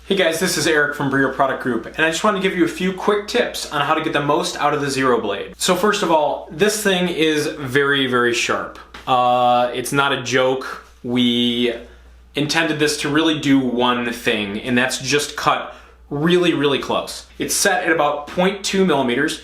Hey guys, this is Eric from Brio Product Group, and I just want to give you a few quick tips on how to get the most out of the Zero Blade. So first of all, this thing is very, very sharp. It's not a joke. We intended this to really do one thing, and that's just cut really, really close. It's set at about 0.2 millimeters,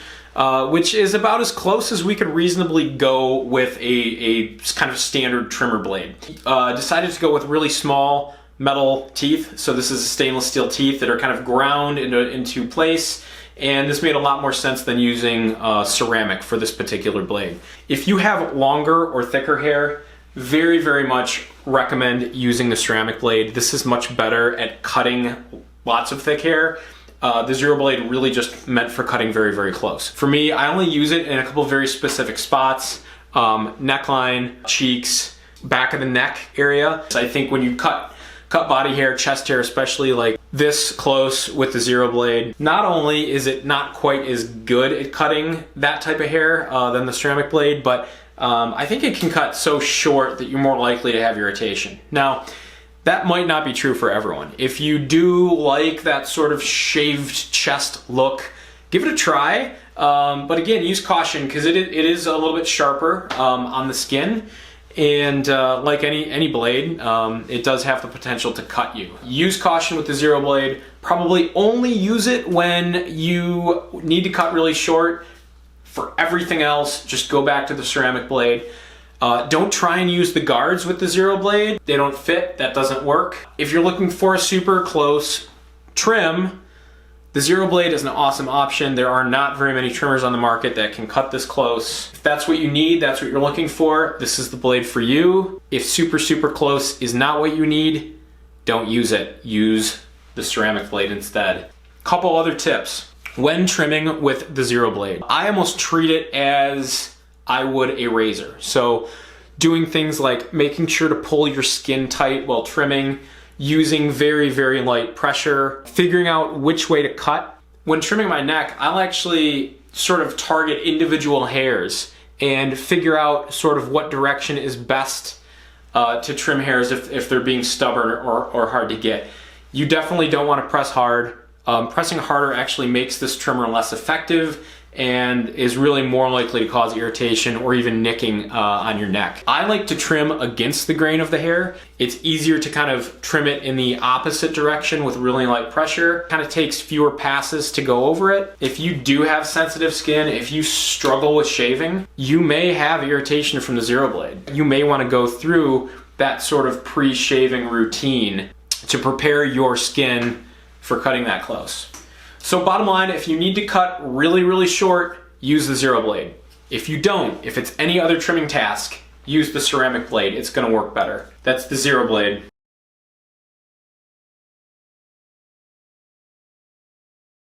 which is about as close as we could reasonably go with a kind of standard trimmer blade. Decided to go with really small metal teeth. So this is stainless steel teeth that are kind of ground into place, and this made a lot more sense than using ceramic for this particular blade. If you have longer or thicker hair, very, very much recommend using the ceramic blade. This is much better at cutting lots of thick hair. The Zero Blade really just meant for cutting very, very close. For me, I only use it in a couple very specific spots: neckline, cheeks, back of the neck area. So I think when you cut body hair, chest hair, especially like this close with the Zero Blade, not only is it not quite as good at cutting that type of hair than the ceramic blade, but I think it can cut so short that you're more likely to have irritation. Now, that might not be true for everyone. If you do like that sort of shaved chest look, give it a try. But again, use caution, because it is a little bit sharper on the skin. And like any blade, it does have the potential to cut you. Use caution with the Zero Blade. Probably only use it when you need to cut really short. For everything else, just go back to the ceramic blade. Don't try and use the guards with the Zero Blade. They don't fit, that doesn't work. If you're looking for a super close trim, the Zero Blade is an awesome option. There are not very many trimmers on the market that can cut this close. If that's what you need, that's what you're looking for, this is the blade for you. If super, super close is not what you need, don't use it. Use the ceramic blade instead. Couple other tips when trimming with the Zero Blade. I almost treat it as I would a razor. So doing things like making sure to pull your skin tight while trimming, using very, very light pressure, figuring out which way to cut. When trimming my neck, I'll actually sort of target individual hairs and figure out sort of what direction is best to trim hairs if they're being stubborn or hard to get. You definitely don't want to press hard. Pressing harder actually makes this trimmer less effective and is really more likely to cause irritation or even nicking on your neck. I like to trim against the grain of the hair. It's easier to kind of trim it in the opposite direction with really light pressure. Kind of takes fewer passes to go over it. If you do have sensitive skin, if you struggle with shaving, you may have irritation from the Zero Blade. You may want to go through that sort of pre-shaving routine to prepare your skin for cutting that close. So bottom line, if you need to cut really, really short, use the Zero Blade. If you don't, if it's any other trimming task, use the ceramic blade. It's gonna work better. That's the Zero Blade.